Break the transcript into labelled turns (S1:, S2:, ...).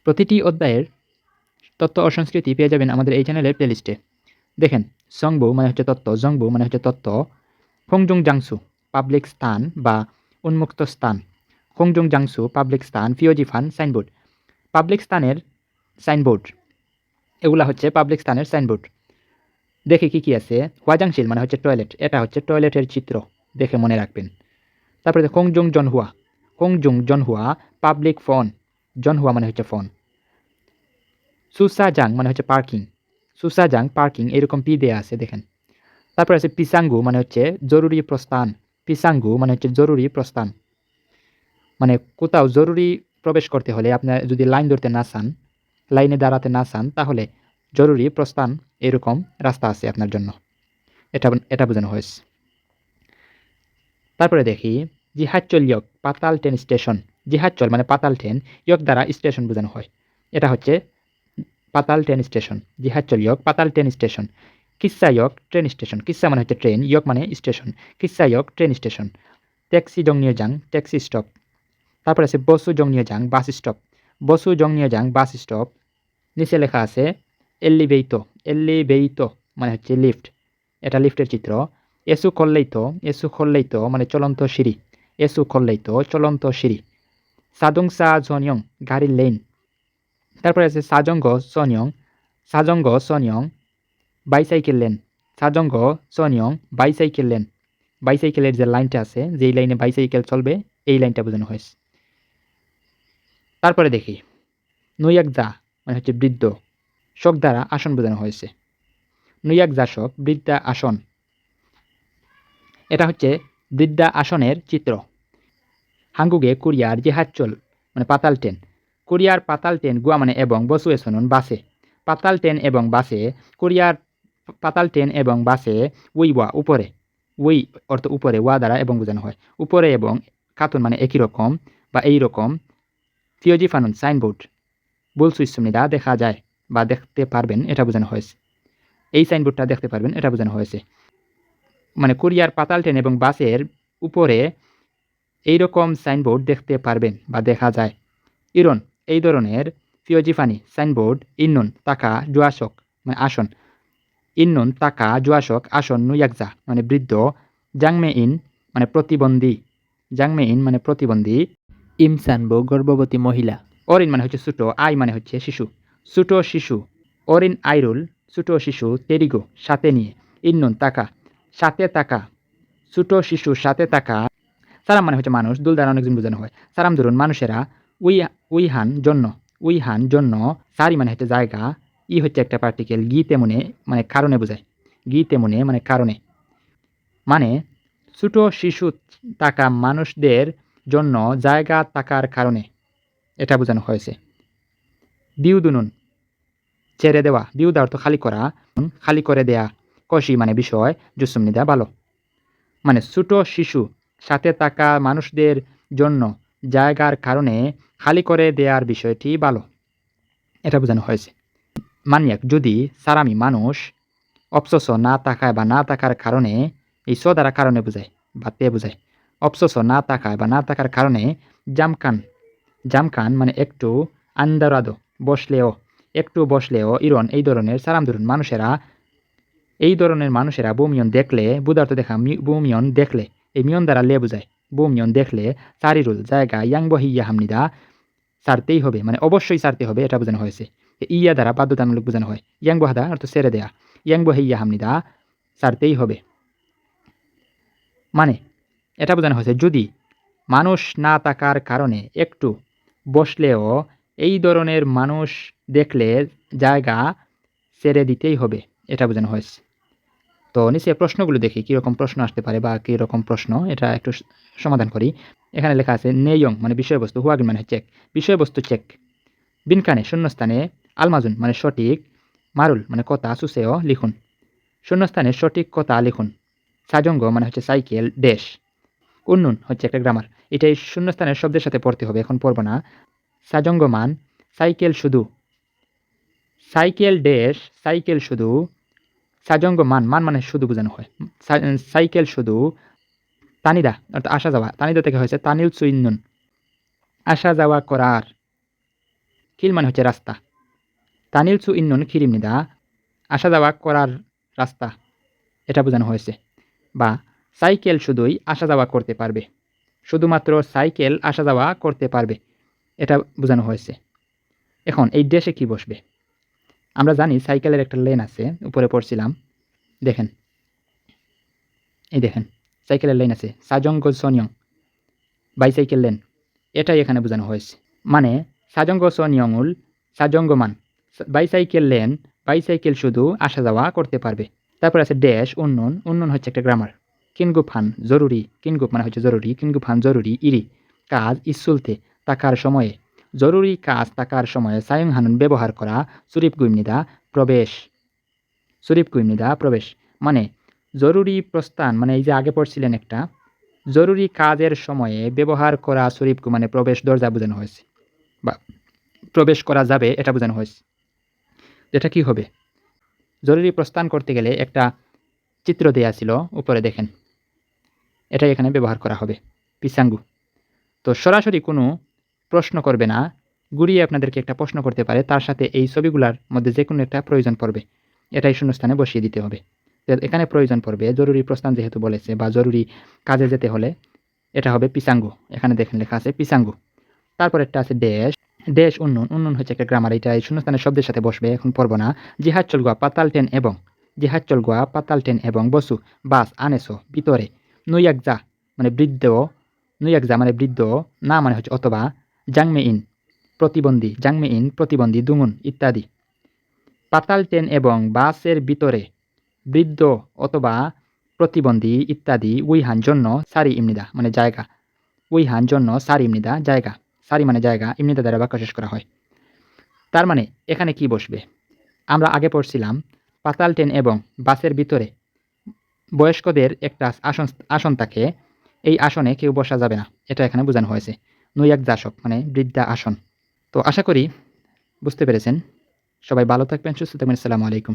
S1: প্রতিটি অধ্যায়ের তত্ত্ব ও সংস্কৃতি পেয়ে যাবেন আমাদের এই চ্যানেলের প্লেলিস্টে। দেখেন, সংবু মানে হচ্ছে তত্ত্ব, জংবু মানে হচ্ছে তত্ত্ব, খোংজুং জাংসু পাবলিক স্থান বা উন্মুক্ত স্থান, খোংজুং জাংসু পাবলিক স্থান, ফিওজিফান সাইনবোর্ড, পাবলিক স্থানের সাইনবোর্ড, এগুলা হচ্ছে পাবলিক স্থানের সাইনবোর্ড। দেখি কি আছে। ওয়াজাংশিল মানে হচ্ছে টয়লেট, এটা হচ্ছে টয়লেটের চিত্র, দেখে মনে রাখবেন। তারপরে খোংজুং জনহুয়া, খোংজুং জনহুয়া পাবলিক ফোন, জনহুয়া মানে হচ্ছে ফোন। সুসাজাং মানে হচ্ছে পার্কিং, সুসাজাং পার্কিং, এরকম পি দেয়া আছে দেখেন। তারপর আছে পিসাঙ্গু মানে হচ্ছে জরুরি প্রস্থান, পিসাঙ্গু মানে হচ্ছে জরুরি প্রস্থান, মানে কোথাও জরুরি প্রবেশ করতে হলে আপনার যদি লাইন ধরতে না চান, লাইনে দাঁড়াতে না চান, তাহলে জরুরি প্রস্থান এরকম রাস্তা আছে আপনার জন্য, এটা বোঝানো হয়েছে। তারপরে দেখি জিহাচ্চল ইয়ক পাতাল ট্রেন স্টেশন, জিহাচ্চল মানে পাতাল ট্রেন, ইয়ক দ্বারা স্টেশন বোঝানো হয়, এটা হচ্ছে পাতাল ট্রেন স্টেশন, জিহাচ্চল ইয়ক পাতাল ট্রেন স্টেশন। কিসা ইয়ক ট্রেন স্টেশন, কিসা মানে হচ্ছে ট্রেন, ইয়ক মানে স্টেশন, কিসা ইয়ক ট্রেন স্টেশন। ট্যাক্সি জংনিয়োজাং ট্যাক্সি স্টপ। তারপর আছে বসু জংনিয়োজাং বাস স্টপ, বসু জংনিয়োজাং বাস স্টপ। নিচে লেখা আছে এলিভেইতো, এলিভেইতো মানে হচ্ছে লিফট, এটা লিফটের চিত্র। এসু খল্লেইতো, এসু খল্লেইতো মানে চলন্ত সিঁড়ি, এসু খল্লেইতো চলন্ত সিঁড়ি। সাদংসা জনিয়ং গাড়ির লেন। তারপরে আছে সাজঙ্গ সনিয়ং, সাজঙ্গ সনিয়ং বাইসাইকেল লেন, সাজঙ্গ সনিয়ং বাইসাইকেল লেন, বাইসাইকেলের যে লাইনটা আছে, যেই লাইনে বাইসাইকেল চলবে, এই লাইনটা বোঝানো হয়েছে। তারপরে দেখি নুয়াকজা মানে হচ্ছে বৃদ্ধ, শোক দ্বারা আসন বোঝানো হয়েছে, নুয়াকজা শোক বৃদ্ধা আসন, এটা হচ্ছে বৃদ্ধা আসনের চিত্র। হাঙ্গুগে কোরিয়ার জিহাচ্চল মানে পাতাল ট্রেন, কোরিয়ার পাতাল ট্রেন গুয়া মানে এবং, বসু এসনুন বাসে, পাতাল ট্রেন এবং বাসে, কোরিয়ার পাতাল ট্রেন এবং বাসে উইওয়া উপরে, উই অর্থ উপরে, ওয়া দ্বারা এবং বোঝানো হয়, উপরে এবং, কাতুন মানে একই রকম বা এই রকম, ফিওজি ফানুন সাইনবোর্ড, বুলসু ইসুমিদা দেখা যায় বা দেখতে পারবেন, এটা বোঝানো হয়েছে, এই সাইনবোর্ডটা দেখতে পারবেন, এটা বোঝানো হয়েছে। মানে কোরিয়ার পাতাল ট্রেন এবং বাসের উপরে এইরকম সাইনবোর্ড দেখতে পারবেন বা দেখা যায়। ইরন এই ধরনের ফিওজিফানি সাইনবোর্ড ইন্নুন তাকা জুয়াশক মানে আসন, ইন্নুন তাকা জুয়াশক আসন নুয়াকজা মানে বৃদ্ধ, জাংমে ইন মানে প্রতিবন্ধী, জাংমে ইন মানে প্রতিবন্ধী, ইমসানবো গর্ভবতী মহিলা, অরিন মানে হচ্ছে ছোটো, আই মানে হচ্ছে শিশু, ছোটো শিশু, অরিন আইরুল ছোটো শিশু, তেরিগো সাথে নিয়ে, ইন্নুন তাকা সাথে তাকা, ছোটো শিশু সাথে তাকা। সারাম মানে হচ্ছে মানুষ, দুল দ্বারা অনেকজন বোঝানো হয়, সারাম ধরুন মানুষেরা, উইহান জন্য, উইহান জন্য, সারি মানে হচ্ছে জায়গা, ই হচ্ছে একটা পার্টিকেল, গি তেমনে মানে কারণে বোঝায়, গি তেমনে মানে কারণে, মানে ছোটো শিশু থাকা মানুষদের জন্য জায়গা থাকার কারণে, এটা বোঝানো হয়েছে। বিউদুনুন ছেড়ে দেওয়া, বিউদা অর্থ খালি করা, খালি করে দেয়া, কষি মানে বিষয়, জুসুমনিদা ভালো, মানে ছোটো শিশু সাথে থাকা মানুষদের জন্য জায়গার কারণে খালি করে দেওয়ার বিষয়টি ভালো, এটা বোঝানো হয়েছে। মানিয়াক যদি সারামি মানুষ, অপসস না থাকায় বা না থাকার কারণে, এই স দ্বারা কারণে বোঝায় বা তে বোঝায়, অপসস না থাকায় বা না থাকার কারণে, জামকান, জামকান মানে একটু, আন্দারাদো বসলেও, একটু বসলেও, ইরন এই ধরনের, সারাম ধরুন মানুষেরা, এই ধরনের মানুষেরা বুমিয়ন দেখলে, বুধার্থ দেখা বুমিয়ন দেখলে, এই মিয়ন দ্বারা লে বোঝায়, বুমিয়ন দেখলে, সারিরুল জায়গা, ইয়াংবহিয়া হামনিদা সারতেই হবে মানে অবশ্যই সারতে হবে, এটা বোঝানো হয়েছে। ইয়া দ্বারা বাধ্যতামূলক বোঝানো হয়, ইয়াংবহাদা অর্থ ছেড়ে দেয়া, ইয়াংবহিয়া হামনিদা সারতেই হবে, মানে এটা বোঝানো হয়েছে যদি মানুষ না থাকার কারণে একটু বসলেও এই ধরনের মানুষ দেখলে জায়গা ছেড়ে দিতেই হবে, এটা বোঝানো হয়েছে। তো নিচে প্রশ্নগুলো দেখি কীরকম প্রশ্ন আসতে পারে বা কীরকম প্রশ্ন, এটা একটু সমাধান করি। এখানে লেখা আছে নেয়ং মানে বিষয়বস্তু, হুয়াগিন মানে চেক, বিষয়বস্তু চেক, বিনকানে শূন্যস্থানে, আলমাজুন মানে সঠিক, মারুল মানে কথা, সুসেও লিখুন, শূন্যস্থানে সঠিক কথা লিখুন, সাজঙ্গ মানে হচ্ছে সাইকেল ড্যাশ, উন্নুন হচ্ছে একটা গ্রামার, এটাই শূন্যস্থানের শব্দের সাথে পড়তে হবে, এখন পড়ব না। সাজঙ্গ মান সাইকেল শুধু, সাইকেল ড্যাশ সাইকেল শুধু, সাজঙ্গ মান মান মানে শুধু বোঝানো হয়, সাইকেল শুধু, তানিদা অর্থাৎ আসা যাওয়া, তানিদা থেকে হয়েছে তানিল সুইন্নুন আসা যাওয়া করার, খিল মানে হচ্ছে রাস্তা। তানিল সু ইন্নুন খিরিমনিদা, আসা যাওয়া করার রাস্তা, এটা বোঝানো হয়েছে। বা সাইকেল শুধুই আসা যাওয়া করতে পারবে, শুধুমাত্র সাইকেল আসা যাওয়া করতে পারবে, এটা বোঝানো হয়েছে। এখন এই ড্যাশে কি বসবে? আমরা জানি সাইকেলের একটা লেন আছে, উপরে পড়ছিলাম, দেখেন, এই দেখেন সাইকেলের লেন আছে, সাজঙ্গ সনিয়ং, বাইসাইকেল লেন, এটাই এখানে বোঝানো হয়েছে। মানে সাজঙ্গ সনিয়ংউল সাজঙ্গমান, বাইসাইকেল লেন, বাইসাইকেল শুধু আসা যাওয়া করতে পারবে। তারপর আছে ড্যাশ উন্নয়ন, উন্নয়ন হচ্ছে একটা গ্রামার। কিনগুফান জরুরি, কিনগুপ মানে হচ্ছে জরুরি, কিনগুফান জরুরি, ইরি কাজ, ইসুলতে তাকার সময়ে, জরুরি কাজ থাকার সময়ে সায়ং হানুন ব্যবহার করা, সুরিপ গুইমনিদা প্রবেশ, সুরিপ গুইমনিদা প্রবেশ, মানে জরুরি প্রস্থান, মানে এই যে আগে পড়ছিলেন একটা, জরুরি কাজের সময়ে ব্যবহার করা সুরিপকু মানে প্রবেশ দরজা বোঝানো হয়েছে, বা প্রবেশ করা যাবে এটা বোঝানো হয়েছে। এটা কি হবে? জরুরি প্রস্থান করতে গেলে একটা চিত্র দেয়া ছিল, উপরে দেখেন, এটাই এখানে ব্যবহার করা হবে, পিসাঙ্গু। তো সরাসরি কোনো প্রশ্ন করবে না, ঘুরিয়ে আপনাদেরকে একটা প্রশ্ন করতে পারে, তার সাথে এই ছবিগুলোর মধ্যে যে কোনো একটা প্রয়োজন পড়বে, এটাই শূন্যস্থানে বসিয়ে দিতে হবে। এখানে প্রয়োজন পড়বে জরুরি প্রস্থান যেহেতু বলেছে, বা জরুরি কাজে যেতে হলে এটা হবে পিসাঙ্গু, এখানে দেখেন লেখা আছে পিসাঙ্গু। তারপর একটা আছে ড্যাশ, ড্যাশ উন্নয়ন, উন্নয়ন হচ্ছে একটা গ্রামার, এটা এই শূন্যস্থানের শব্দের সাথে বসবে, এখন পড়ব না। জিহাজ চলগোয়া পাতাল ট্রেন এবং, জিহাজ চলগোয়া পাতাল ট্রেন এবং বসু বাস আনেসো ভিতরে, নুইয়াকজা মানে বৃদ্ধ, নুইয়াকজা মানে বৃদ্ধ, না মানে হচ্ছে অথবা, জাংমে ইন প্রতিবন্ধী, জাংমে ইন প্রতিবন্ধী, দুঙুন ইত্যাদি। পাতাল ট্রেন এবং বাসের ভিতরে বৃদ্ধ অথবা প্রতিবন্ধী ইত্যাদি, উইহান জন্য সারি ইমনিদা মানে জায়গা, উইহান জন্য সারি ইমনিদা জায়গা, সারি মানে জায়গা, ইমনিদা দ্বারা বাক্য শেষ করা হয়। তার মানে এখানে কি বসবে? আমরা আগে পড়ছিলাম পাতাল ট্রেন এবং বাসের ভিতরে বয়স্কদের একটা আসন থাকে, এই আসনে কেউ বসা যাবে না, এটা এখানে বোঝানো হয়েছে। নুয়াক জাসক মানে বৃদ্ধা আসন। তো আশা করি বুঝতে পেরেছেন। সবাই ভালো থাকবেন, সুস্থ থাকবেন। আসসালামু আলাইকুম।